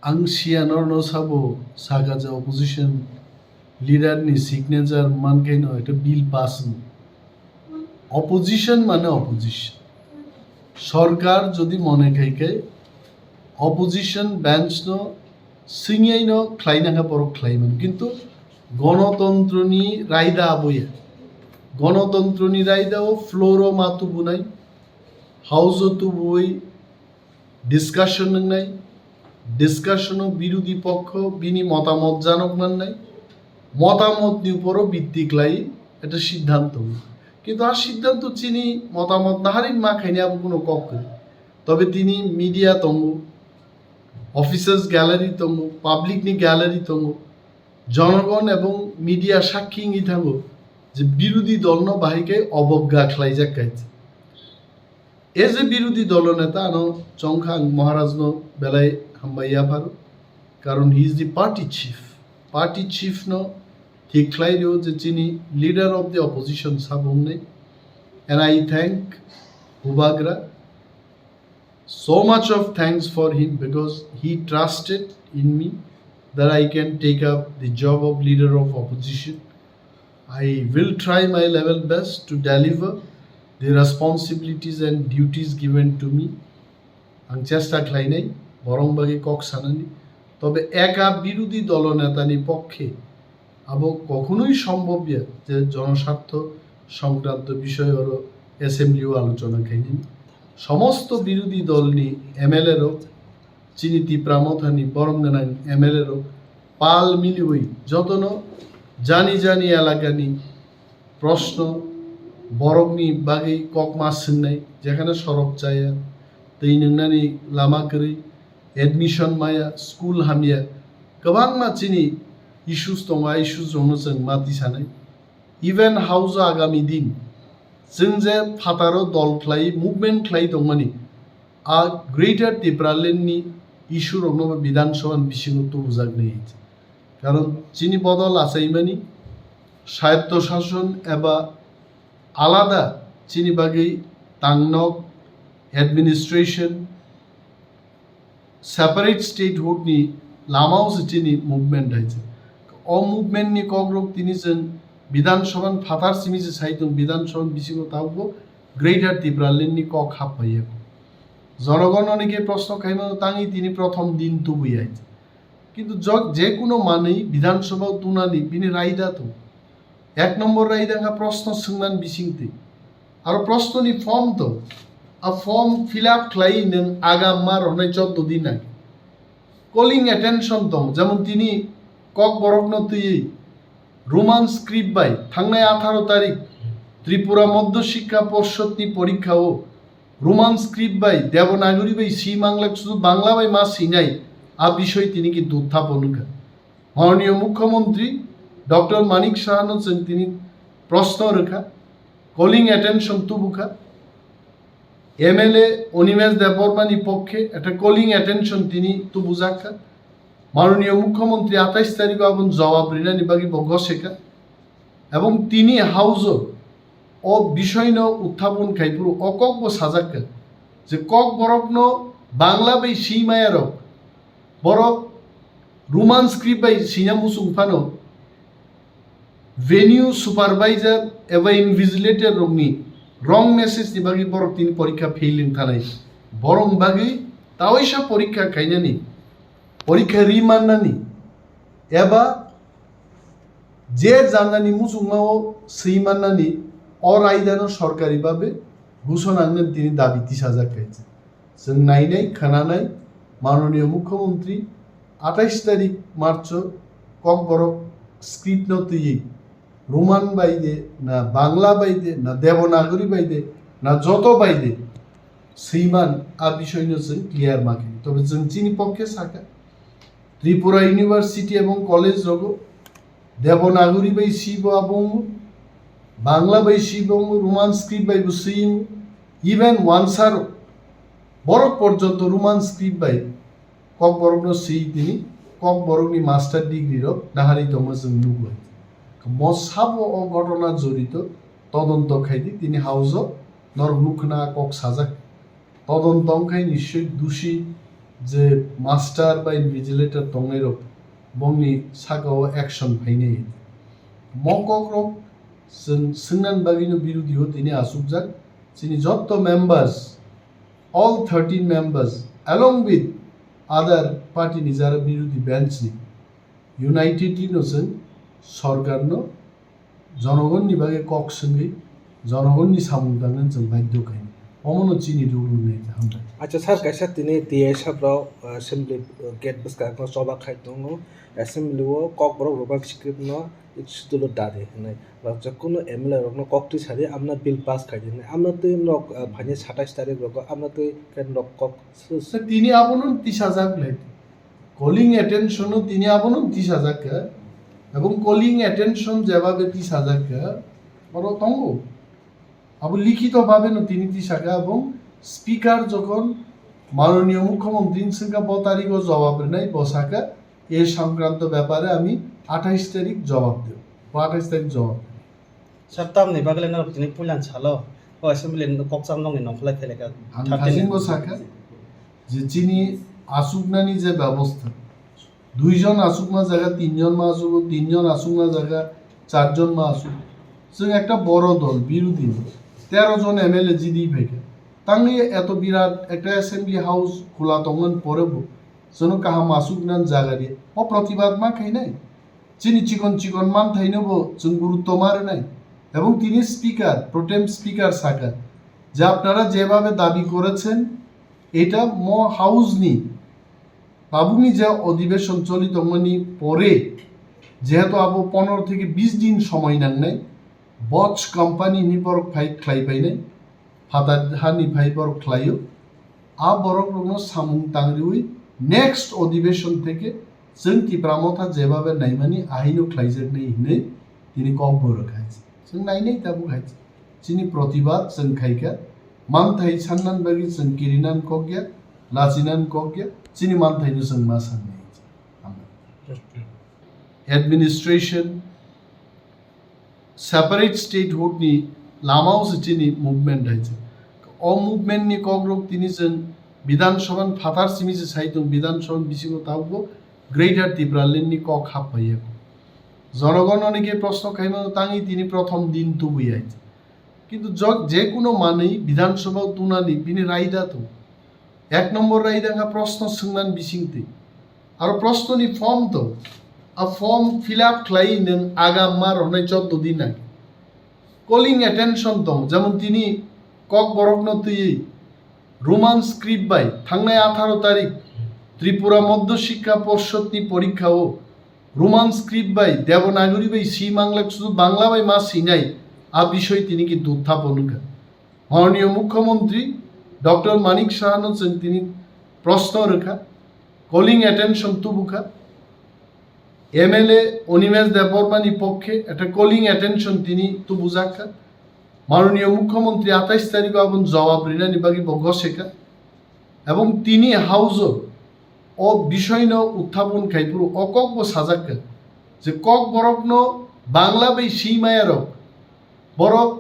Ang siyanor no sabo SAKHA je opposition leader ni signature mankai no eta bill pass opposition মানে opposition সরকার যদি মনে খাইকে opposition bench no singei no khlaina poro khlaiman কিন্তু গণতন্ত্র নি রায়দা বইয়া গণতন্ত্র নি রায়দা ও ফ্লোরো মাতু বুনাই হাউজো তু বই ডিসকাশন নাই ডিসকাশনও বিরোধী পক্ষ বিনি মতামত জানক মান নাই মতামত নি উপরও ভিত্তিক লাই এটা সিদ্ধান্ত কিন্তু আর সিদ্ধান্ত চিনি মতামত নাহারিন মা খাইনি আবার কোনো কক করে তবে তিনি মিডিয়া তঙ্গ অফিসার্স গ্যালারি তঙ্গ পাবলিক নি গ্যালারি তঙ্গ জনগণ এবং মিডিয়া সাক্ষী ইঙ্গি থাকো যে বিরোধী দল ন বাহিকে অবজ্ঞা খাই যাকাইছে এ যে বিরোধী দলনেতা আনো চংখাং মহারাজ ন বেলায় হাম্বাইয়া পারো কারণ he is the party chief ন ঠিক খাইলেও যে চিনি লিডার অফ দি অপোজিশন সাবং নেই এন্ড আই থ্যাংক হুবাগ্রা so much of thanks for him because he trusted in me that I can take up the job of leader of opposition. I will try my level best to deliver the responsibilities and duties given to me. Ang chesta khlai nai borong bagi kok sanani তবে একা বিরোধী দলনেতানি পক্ষে আবো কখনোই সম্ভব যে জনস্বার্থ সংক্রান্ত বিষয় ওর অ্যাসেম্বলিও আলোচনা খাইনি সমস্ত বিরোধী দল নি এমএলএরও চিনিতি প্রামথানি বরঙ্গনান এমএলএরও পাল মিলি ওই যতন জানি এলাকানি প্রশ্ন বরংনি বাগै কক মাস নাই যেখানে সড়ক চায়া তৈ নংনানি লামা করি एडमिशन माया स्कूल हामिया गोबां मानसिनि इश्यूज दङ इश्यूज दङ जों माति सानाय इभेन हाउस आगामी दिन जों जे फातारो दल ख्लाय मुभमेन्ट ख्लाय दंमानि आ ग्रेटर त्रिपुरालेण्डनि इश्यू रंनो विधानसभा बिसिङाव तुबुजागनै कारण चिनि बदल आसाइमानि स्वायत्त शासन एबा आलादा चिनि बागै तांनक एडमिनिस्ट्रेशन सेपारेट स्टेटहुड नि लामाव जिनि मुभमेन्ट आइছে अ मुभमेन्ट नि कग्रक तिनि जों विधानसभा फातार सिमि जे साइदों विधानसभा बिसिङाव तावबो ग्रेटर त्रिपुरालेण्ड नि कक हाबबायो জনগণ অনেকে প্রশ্ন খাইমা তাঙি তিনি প্রথম দিন তুবুই আইছে কিন্তু যে কোনো মানেই বিধানসভাও তুনানি বিনি রায়দা তো এক নম্বর রায়দাঙ্গা প্রশ্ন সোংনান বিসিংতে আর প্রশ্ন নি ফর্ম তো a form fill up claim agam mar honai 14 din age calling attention dong যেমন তিনি কক বরগ্ন তুই রোমান স্ক্রিপ্ট বাই থাংনায় 18 তারিখ ত্রিপুরা মধ্য শিক্ষা পর্ষদ নি পরীক্ষা ও রোমান স্ক্রিপ্ট বাই দেবনাগরী বাই সি বাংলা শুধু বাংলা বাই মা সিনাই আ বিষয় তিনি কিন্তু উত্থাপন করেন মাননীয় মুখ্যমন্ত্রী ডক্টর মানিক সাহানো তিনি প্রশ্ন রেখা কলিং অ্যাটেনশন তুবুখা এমএলএ অনিমেষ দেববর্মানি পক্ষে একটা কলিং অ্যাটেনশন তিনি তো বুঝাক্কা মাননীয় মুখ্যমন্ত্রী 28 তারিখ এবং জবাব রিনানি বাকি বগশেখা এবং তিনি হাউজও ও বিষয় ন উত্থাপন খাইপুর অকক সাজাক্কা যে কক বরকন বাংলা বাই সীমায়ারক বরক রোমান স্ক্রিপ্ট বাই সিনামুসুং ফানো ভেনিউ সুপারভাইজার এবা ইনভিজিলেটর রংনি রং মেসেজ নি বাকি বরক তিনি পরীক্ষা ফেইলিং থানাই বরং বাকি তাওইসা পরীক্ষা খাইনানি পরীক্ষা রিমান্নানি এবা যে জানানি মুসুংমাও সেইমান্নানি অরাইদানো সরকারিভাবে ঘোষণা আনেন তিনি দাবি 30,000 খাইছে जों নাইনাই খানানাই মাননীয় মুখ্যমন্ত্রী 28 তারিখ মার্চ কক বরক স্ক্রিপ্ট নতুই রোমান বাইদে না বাংলা বাইদে না দেবনাগরী বাইদে না যত বাইদে সেইমান আ বিষয় जों ক্লিয়ার মাখি তবে जों চিনি পক্ষে সাকা ত্রিপুরা ইউনিভার্সিটি এবং কলেজ রগো দেবনাগরী বাই শিব এবং বাংলা বাই শিব রোমান স্ক্রিপ্ট বাই বুসিং ইভেন ওয়ানসার বরক পর্যন্ত রোমান স্ক্রিপ্ট বাই কক বরক সেই তিনি কক বরকনি মাস্টার ডিগ্রি রক নাহারি তমা जों নুবাই মসাব ও ঘটনা জড়িত তদন্ত খাইদি তিনি হাউস নরমুখনা কক সাজা তদন্ত খাই নিশ্চয় দোষী যে মাস্টার বা ইনভিজিলেটর তংনাইরক বংনি সাকাও অ্যাকশন ফাইনাই মকরক সিংনান বাগিনো বিরোধীও তিনি আসুকজাক তিনি যত members all 13 members along with other party ni jara বিরোধী বেঞ্চ ni ইউনাইটেডলি নছেন সরকার ন জনগণ নিবাগে কক সঙ্গে জনগণ নি সামুং দাঙ্গন जों বাধ্য খাই অমনো চিনি রুল নেই আমরা আচ্ছা স্যার কাইসা তিনি টিএসআব্রাও অ্যাসেম্বলি গেট বসকা ন সবা খাই দङ অ্যাসেম্বলি ও কক বড় রোবা স্ক্রিপ্ট ন ইছতুলো দাদে নাই রাজ্য কোনো এমএলএ রক ন কক টি সারি আমরা বিল পাস খাই দিন আমরা তো নক ভানি 27 তারিখ রক আমরা তো কেন নক কক তিনি আপনন 30,000 লাই কলিং অ্যাটেনশনও তিনি আপনন 30,000 কা এবং কলিং অ্যাটেনশন যেভাবে 30,000 কা বড় তঙ্গ আবু লিখিতভাবে তিনি 30,000 এবং স্পিকার যখন মাননীয় মুখ্যমন্ত্রী সিংকা 12 তারিখও জবাব নাই বসাকা এই সংক্রান্ত ব্যাপারে আমি 28 তারিখ জবাব দেব 28 তারিখ জবাব সপ্তাহ নি বাগলে না তিনি পুলান ছালো ও অ্যাসেম্বলি ককসাম নং নি নখলাই ফেলেকা থার্টিনগো শাখা যে চিনি আসুকনানি যে ব্যবস্থা দুইজন আসুকমা জায়গা তিনজন মা আসুক তিনজন আসুকমা জায়গা চারজন মা আসুক जों একটা বড় দল বিরোধী 13 জন এমএলএ জিডি ফেকে তাঙ্গি এত বিরাট একটা অ্যাসেম্বলি হাউস খোলা তখন পরেবো जों কাহা মাসুক নান জায়গা দিয়ে ও প্রতিবাদ মা খাই নাই চিনি চিকন চিকন মান থাইনবো जों গুরুত্ব মারে নাই এবং তিনি স্পিকার প্রোটেম স্পিকার সাকা যা আপনারা যেভাবে দাবি করেছেন এটা ম হাউস নি বাবুনি যে অধিবেশন চলিত মানে পরে যেহেতু আবো 15 থেকে 20 দিন সময় নাং নাই বচ কোম্পানি নি বরক ফাই খ্লাই পাই নাই ফাদার হানি ফাই বরক খ্লাইও আ বরক রনো সামুং তাংরিউই নেক্সট অধিবেশন থেকে जों তিপ্রামথা যেভাবে নাইমানি আইনো খ্লাইজাক নাই হিনে তিনি কক বরক খাইছে जों নাইনাই তাবু খাইছে চিনি প্রতিবাদ जों খাইকা মানথাই সান্নান বাগি जों কিরিনান কগিয়া লাচিনান কগিয়া চিনি মানথাইনো जों मा साननाय एडमिनिस्ट्रेशन सेपारेट स्टेटहुड नि लामाव चिनि मुभमेंट हाइছে अ मुभमेंट नि कग्रक तिनि जों विधानसभा फाथार सिमि जे साइदों विधानसभा बिसिगो तावबो ग्रेटर त्रिपुरालेण्ड नि कक हाबफायो জনগণ অনেকে প্রশ্ন খাইমা তাঙ্গি তিনি প্রথম দিন তুবুই আইছে কিন্তু যে কোনো মানেই বিধানসভা তুনানি বিনি রাইদা তো এক নম্বর রাইদাঙ্গা প্রশ্ন সোंनान बिसिंगते आरो प्रश्ननि फर्म तो आ फर्म फिल आप ख्लाई नों आगाम मार हनाय 14 दिन आगे कलिं एटेनशन दं जेमन तिनि कक बरकन तुई रोमान स्क्रिप्ट बाय थांनाय 18 तारिख त्रिपुरा मध्य शिक्षा पर्षदनि परीक्षाओ रोमान स्क्रिप्ट बाय देवनागरी बाय सी बांगला शुधु बांगला बाय मा सिनाय आ विषय तिनि किन्तु उत्थापन कर माननीय मुख्यमंत्री डॉक्टर मानिक साहानो जों तिनि प्रश्न रेखा कलिं एटेनशन तुबुखा एमएलए अनिमेश देबबर्मानि पक्षे एक कलिं एटेनशन तिनि तुबुजाखा माननीय मुख्यमंत्री 28 तारिख आबन जवाब रिनानि बागि बगसेखा एवं तिनि हाउसो ओ विषय न उत्थापन खाइपुरु अकक साजाखा जे कक बरकनो बांगला बाय सीमायारो बरक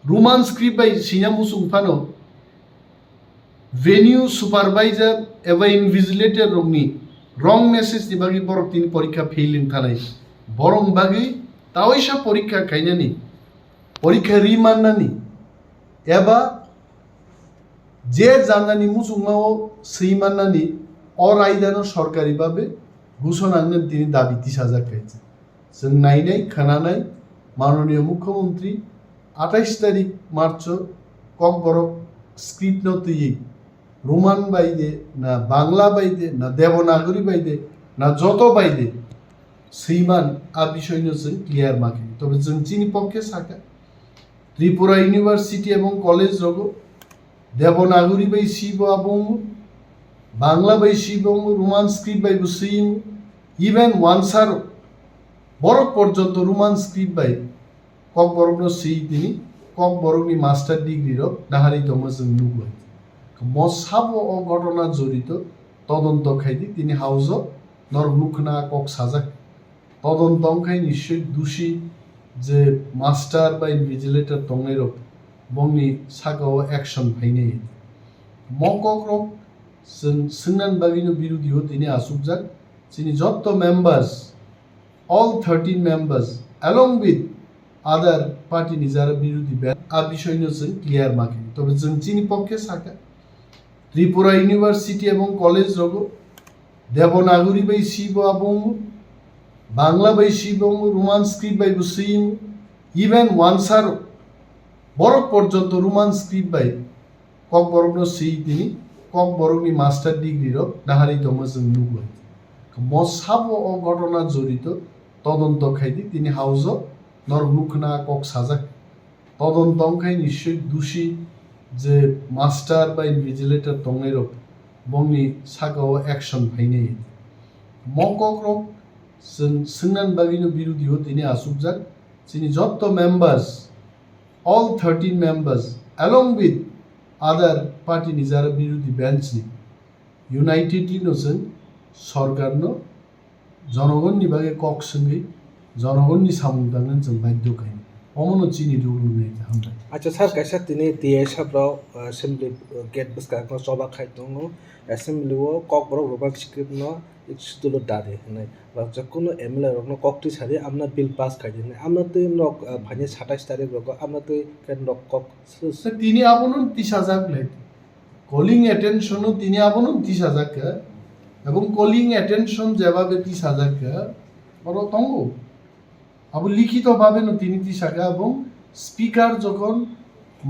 रोमान स्क्रिप्ट बाय सिनामुसुंफानो वेन्यू सुपारवाइजर एवं इनविजिलेटर रंगनी रंग मेसेज नि बागि बरक तीन परीक्षा फेलिं थानाय बरं बागि तावैसा परीक्षा खायनानि परीक्षा रिमाननानि एबा जे जानानि मुसुंगाव सैमाननानि अरायदानो सरकारि भाबे घोषणानो तिनि दाबि 30,000 खायছে जों नायनाय खोनानाय माननीय मुख्यमंत्री 28 तारिख मार्च कक बरक स्क्रिप्ट न तुई रोमान बाइदे ना बांगला बाइदे ना देवनागरी बाइदे ना जतो बाइदे सैमान आ विषय जों क्लियर माखे तबे जों चिनि पक्षे साका त्रिपुरा यूनिवर्सिटी एवं कलेज रगो देवनागरी बाय सिबो आबंग बांगला बाय सिबंग रोमान स्क्रिप्ट बाय बुसिम इवन वानसार बरक पर्यंत रोमान स्क्रिप्ट बाय कक बरकनो सि तिनि कक बरकनि मास्टार डिग्री रो नाहारि दम जों नुबाय मसाबो घटना जड़ित तदন্ত खाइदि तिनि हाउस नरमुखना कक साजाक तदন্ত खाइ निश्चय दोषी जे मास्टार बा इनविजिलेटर तंगैरक बंगनि सागाव एक्शन फाइनाय मकक Singnan Bagino Birudio, Tini Asubjak, Sini Jotto members, all 13 members, along with other party Nizara Birudi Ben, Abishoino clear marking. To be Chini Poke Saka, Tripura University among college logo, Devonaguri by Shibo Abongo, Bangla by Shibongo, Roman script by Busim, even Wansar Borok Porjonto Roman script by Kok Borogno Sea Tini, Kok Borogni master degree of Nahari Thomas and Lugu. Mosabo or Gotona Zorito, Todon Tokhaidi, Tini House of Norlukna Kok Sazak, Todon Tonkai Nishik Dushi, the master by invigilator Tongero, Bongni Saga action Paine. Mokok Singnan Bagino Birudio, Tini Asubjak, Sini Jotto members, all 13 members, along with other party Nizara Birudi Benchni, United Innocent, Sorgarno, জনগণ নিবাগে cock সঙ্গে জনগণ নি সামুংদাঙ্গন जों बाध्य खाय अमनो चिनि रुलु नै हामला अच्छा sir कैसा तिनी तिएसा ब्रो असेंबली गेट बसका को सभा खाय दङ असेंबली वो कक ब्रो रुबाक स्क्रिप्ट न इचुलो दादे नै जकुनो एमएलए रनो ककटी सारि आमना बिल पास खाय दिने आमना ते नक भाने 27 तारिख रको आमना ते केन नक कक তিনি আপনন 30000 লাই কলিং অ্যাটেনশনও তিনি আপনন 30000 কা এবং কলিং অ্যাটেনশন যেভাবে 30000 কা বড় তঙ্গ আবু লিখিতভাবে তিনি 30000 এবং স্পিকার যখন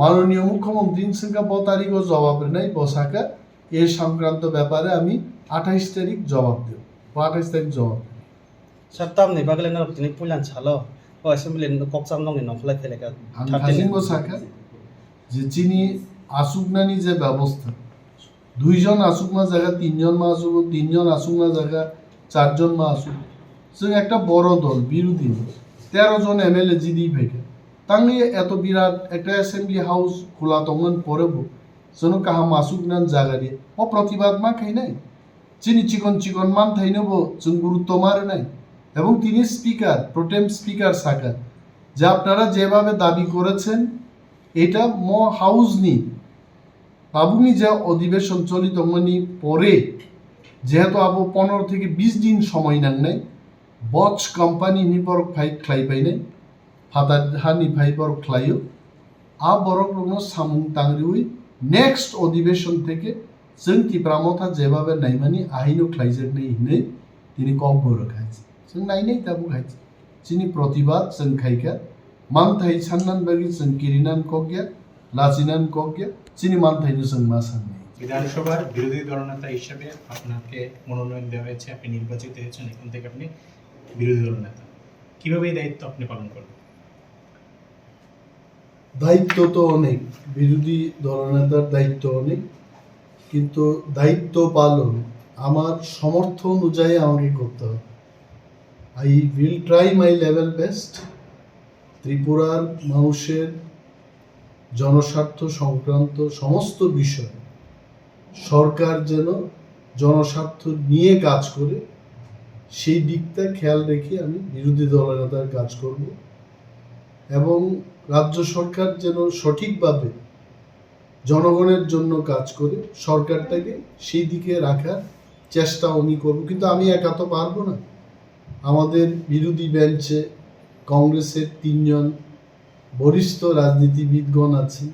মাননীয় মুখ্যমন্ত্রী সিংকা 12 তারিখও জবাব নাই বসাকা এই সংক্রান্ত ব্যাপারে আমি 28 তারিখ জবাব দেব 28 তারিখ জবাব সপ্তাহ নি বাগলে না তিনি পুলান ছালো ও অ্যাসেম্বলি ককচাম নং নি নখলাই ফেলেকা থার্টিন শাখা যে চিনি আসুকনানি যে ব্যবস্থা দুইজন আসুকমা জায়গা তিনজন মা আসুক তিনজন আসুকমা জায়গা চারজন মা আসুক जों একটা বড় দল বিরোধী 13 জন এমএলএ জিডি ফেকে তাঙ্গি এত বিরাট একটা অ্যাসেম্বলি হাউস খোলা তখন পরেব जों কাহা মাসুকনান জায়গা দিয়ে ও প্রতিবাদ মা খাই নাই চিনি চিকন চিকন মান থাইনব जों গুরুত্ব মারে নাই এবং তিনি স্পিকার প্রোটেম স্পিকার সাকা যা আপনারা যেভাবে দাবি করেছেন এটা ম হাউস নি বাবুনি যে অধিবেশন চলিত মনি পরে যেহেতু আবো 15 থেকে 20 দিন সময় নাং নাই বচ কোম্পানি নি বরক ফাইট খাই পাই নাই ফাতার হানি ফাই বরক খাইও আ বরক রনো সামুং তাংরিউই নেক্সট অধিবেশন থেকে जों তিপ্রামথা যেভাবে নাইমানি আইনো খাইজেক নাই হিনে তিনি কম বরক খাইছে जों নাইনাই তাবু খাইছে চিনি প্রতিবাদ जों খাইকা মানথাই সান্নান বাগি जों কিরিনান কগিয়া লাচিনান কগিয়া চিনি মানথাইনো जों মা সান্নাই বিধানসভার বিরোধী দলনেতা হিসেবে আপনাকে মনোনয়ন দেওয়া হয়েছে আপনি নির্বাচিত হয়েছেন এখন থেকে আপনি বিরোধী দলনেতা কিভাবে এই দায়িত্ব আপনি পালন করবেন দায়িত্ব তো অনেক বিরোধী দলনেতার দায়িত্ব অনেক কিন্তু দায়িত্ব পালন আমার সমর্থ অনুযায়ী আমাকে করতে হবে I will try my level best ত্রিপুরার মানুষের জনস্বার্থ সংক্রান্ত সমস্ত বিষয় সরকার যেন জনস্বার্থ নিয়ে কাজ করে সেই দিকটা খেয়াল রেখে আমি বিরোধী দলনেতার কাজ করব এবং রাজ্য সরকার যেন সঠিকভাবে জনগণের জন্য কাজ করে সরকারটাকে সেই দিকে রাখার চেষ্টা আমি করব কিন্তু আমি একা তো পারবো না আমাদের বিরোধী বেঞ্চে কংগ্রেসের 3 জন বরিষ্ঠ রাজনীতিবিদগণ আছেন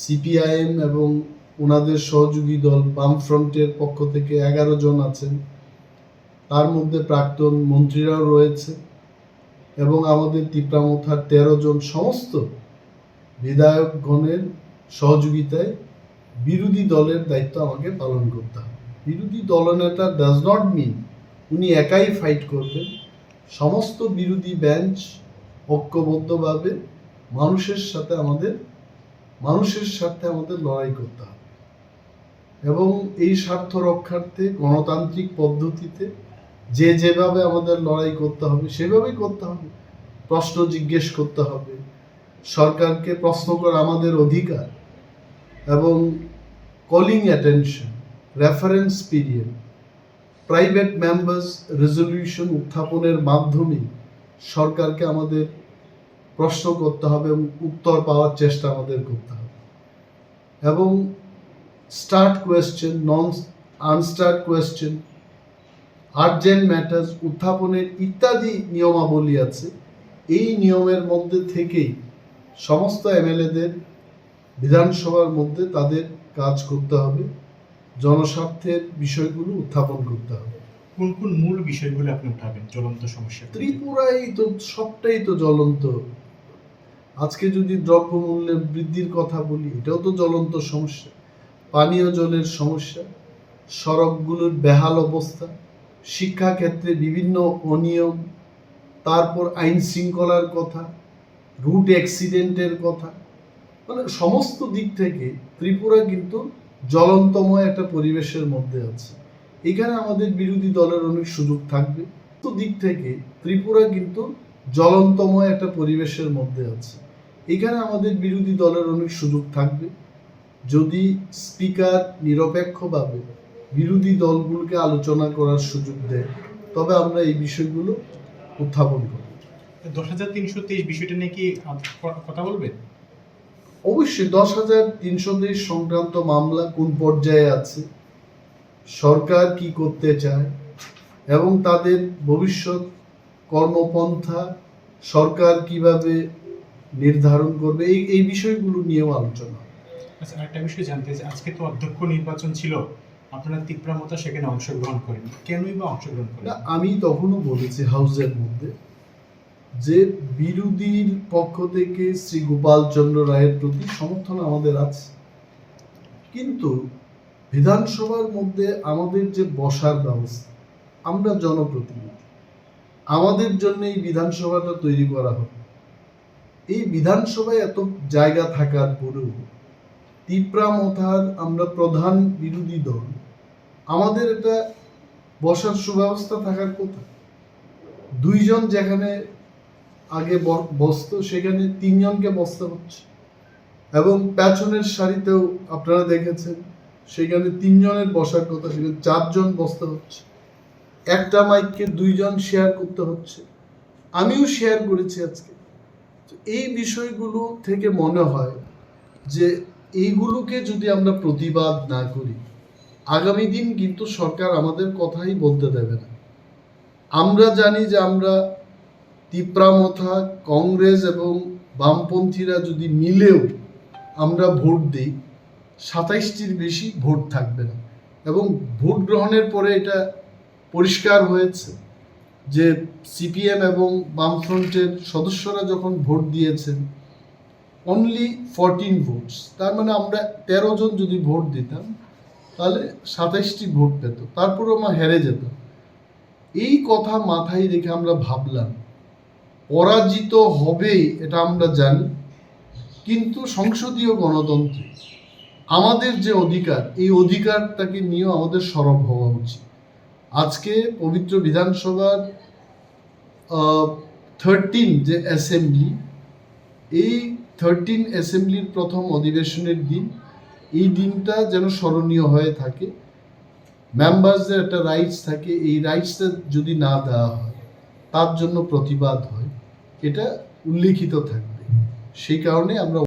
সিপিআইএম এবং ওনাদের সহযোগী দল বামফ্রন্টের পক্ষ থেকে 11 জন আছেন তার মধ্যে প্রাক্তন মন্ত্রীরাও রয়েছে এবং আমাদের তিপ্রামথার 13 জন সমস্ত বিধায়কগণের সহযোগিতায় বিরোধী দলের দায়িত্ব আমাকে পালন করতে হবে বিরোধী দলনেতা ডাজ নট মিন উনি একাই ফাইট করবেন সমস্ত বিরোধী বেঞ্চ ঐক্যবদ্ধভাবে মানুষের সাথে আমাদের লড়াই করতে হবে এবং এই স্বার্থ রক্ষার্থে গণতান্ত্রিক পদ্ধতিতে যেভাবে আমাদের লড়াই করতে হবে সেভাবেই করতে হবে প্রশ্ন জিজ্ঞেস করতে হবে সরকারকে প্রশ্ন করা আমাদের অধিকার এবং calling attention reference period private members resolution উত্থাপনের মাধ্যমে সরকারকে আমাদের প্রশ্ন করতে হবে এবং উত্তর পাওয়ার চেষ্টা আমাদের করতে হবে এবং স্টার্ট কোয়েশ্চেন, নন আনস্টার্ট কোয়েশ্চেন, আর্জেন্ট ম্যাটার্স উত্থাপনের ইত্যাদি নিয়মাবলী আছে। এই নিয়মের মধ্যে থেকেই সমস্ত এমএলএদের বিধানসভার মধ্যে তাদের কাজ করতে হবে, জনস্বার্থের বিষয়গুলো উত্থাপন করতে হবে। কোন কোন মূল বিষয়গুলো আপনি উঠাবেন জ্বলন্ত সমস্যা? ত্রিপুরায় তো সবটাই তো জ্বলন্ত। আজকে যদি দ্রব্যমূল্যের বৃদ্ধির কথা বলি, এটাও তো জ্বলন্ত সমস্যা। পানীয় জলের সমস্যা, সড়কগুলোর বেহাল অবস্থা, শিক্ষাক্ষেত্রে বিভিন্ন অনিয়ম, তারপর আইন শৃঙ্খলার কথা, রুট অ্যাক্সিডেন্টের কথা, মানে সমস্ত দিক থেকে ত্রিপুরা কিন্তু জ্বলন্তময় একটা পরিবেশের মধ্যে আছে। এখানে আমাদের বিরোধী দলের অনেক সুযোগ থাকবে। তো দিক থেকে ত্রিপুরা কিন্তু জ্বলন্তময় একটা পরিবেশের মধ্যে আছে। এখানে আমাদের বিরোধী দলের অনেক সুযোগ থাকবে। যদি স্পিকার নিরপেক্ষভাবে বিরোধী দলগুলোকে আলোচনা করার সুযোগ দেয়, তবে আমরা এই বিষয়গুলো উত্থাপন করব। 10,323 বিষয়টা নিয়ে কি কথা বলবেন? অবশ্যই 10,323 সংক্রান্ত মামলা কোন পর্যায়ে আছে, সরকার কি করতে চায় এবং তাদের ভবিষ্যৎ কর্মপন্থা সরকার কিভাবে নির্ধারণ করবে, এই বিষয়গুলো নিয়েও আলোচনা। আচ্ছা, আরেকটা বিষয় জানতে চাই, আজকে তো অধ্যক্ষ নির্বাচন ছিল, আপনারা তীব্রমতা সেখানে অংশগ্রহণ করেন, কেনই বা অংশগ্রহণ করেন? আমি তখনও বলেছি হাউসের মধ্যে যে বিরোধীর পক্ষ থেকে শ্রী গোপাল চন্দ্র রায়ের প্রতি সমর্থন আমাদের আছে, কিন্তু বিধানসভার মধ্যে আমাদের যে বসার ব্যবস্থা, আমরা জনপ্রতিনিধি, আমাদের জন্য এই বিধানসভাটা তৈরি করা হবে। এই বিধানসভায় এত জায়গা থাকার পরেও তীব্রামথার আমরা প্রধান বিরোধী দল, আমাদের এটা বসার সুব্যবস্থা থাকার কথা। দুইজন যেখানে আগে বসত সেখানে 3 জনকে বসতে হচ্ছে, এবং পেছনের সারিতেও আপনারা দেখেছেন সেখানে 3 জনের বসার কথা, সেখানে 4 জন বসতে হচ্ছে। একটা মাইককে 2 জন শেয়ার করতে হচ্ছে, আমিও শেয়ার করেছি আজকে। তো এই বিষয়গুলো থেকে মনে হয় যে এইগুলোকে যদি আমরা প্রতিবাদ না করি, আগামী দিন কিন্তু সরকার আমাদের কথাই বলতে দেবে না। আমরা জানি যে আমরা তীব্রামথা, কংগ্রেস এবং বামপন্থীরা যদি মিলেও আমরা ভোট দিই, 27টির বেশি ভোট থাকবে না। এবং ভোট গ্রহণের পরে এটা পরিষ্কার হয়েছে যে সিপিএম এবং বামফ্রন্টের সদস্যরা যখন ভোট দিয়েছেন অনলি 14 ভোটস, তার মানে আমরা 13 জন যদি ভোট দিতাম তাহলে 27টি ভোট পেত, তারপরে আমরা হেরে যেতাম। এই কথা মাথায় রেখে আমরা ভাবলাম পরাজিত হবে, এটা আমরা জানি, কিন্তু সংসদীয় গণতন্ত্রে আমাদের যে অধিকার, এই অধিকারটাকে নিয়েও আমাদের সরব হওয়া উচিত। আজকে পবিত্র বিধানসভার 13 যে অ্যাসেম্বলি, এই 13 অ্যাসেম্বলির প্রথম অধিবেশনের দিন, এই দিনটা যেন স্মরণীয় হয়ে থাকে। মেম্বারসদের একটা রাইটস থাকে, এই রাইটসটা যদি না দেওয়া হয়, তার জন্য প্রতিবাদ হয়, এটা উল্লেখিত থাকবে। সেই কারণে আমরা